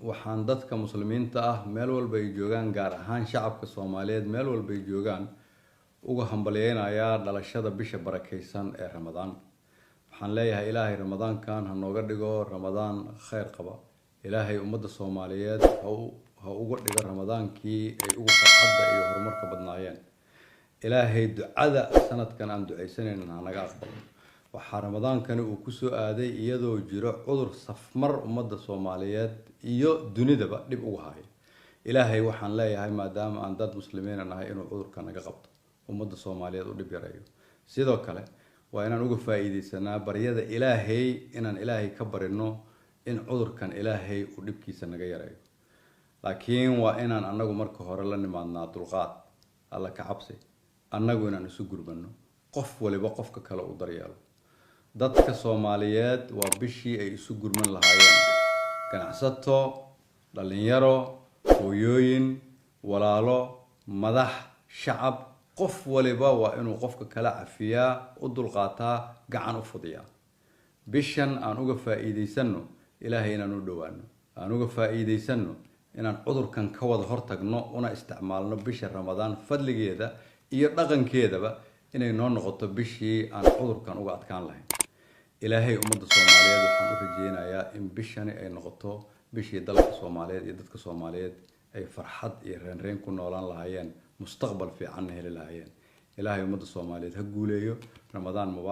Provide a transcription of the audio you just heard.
waxaan dadka muslimiinta ah meel walba ay joogaan gaar ahaan shacabka Soomaaliyeed meel walba ay joogaan uga hambalyeynaya dhalashada bisha barakeysan ee Ramadaan. waxaan leeyahay Ilaahay Ramadaankan ha nooga dhigo Ramadaan khayr qaba. Ilaahay ummadda Soomaaliyeed ha uga dhigo Ramadaankii ay ugu farxadda iyo horumarka badnaayeen. Ilaahay ducada sanadkan aan duceysanayna ha naga aqbalo. waxaa Ramadaankani uu ku soo aaday iyadoo jiro cudur safmar ummadda Soomaaliyeed iyo dunidaba dib ugu haya. Ilaahay waxaan leeyahay maadaama aan dad muslimiin nahay inuu cudurka naga qabto ummadda Soomaaliyeed u dhib yareeyo. sidoo kale waa inaan uga faa'iideysanaa baryada Ilaahay inaan Ilaahay ka barino in cudurkan Ilaahay uu dhibkiisa naga yareeyo. laakiin waa inaan anagu marka hore la nimaadnaa dulqaad alla ka cabsi anagu inaan isu gurmano qof waliba qofka kale u daryeelo. dadka Soomaaliyeed waa bishii ay isu gurman lahaayeen ganacsato dhalinyaro hooyooyin walaalo madax shacab qof waliba waa inuu qofka kala cafiyaa u dulqaataa gacan u fudiyaa. bishan aan uga faa'iideysano Ilaahay inaan u dhawaano aan uga faa'iideysano inaan cudurkan ka wada hortagno una isticmaalno bisha Ramadaan fadligeeda iyo dhaqankeedaba inay noo noqoto bishii aan cudurkan uga adkaan lahayn. Ilaahay ummadda Soomaaliyeed waxaan u rajeynayaa in bishani ay noqoto bishii dalka Soomaaliyeed iyo dadka Soomaaliyeed ay farxad iyo reenreen ku noolaan lahaayeen mustaqbal fiican heli lahaayeen. Ilaahay ummadda Soomaaliyeed ha guuleeyo Ramadaan mubaarak.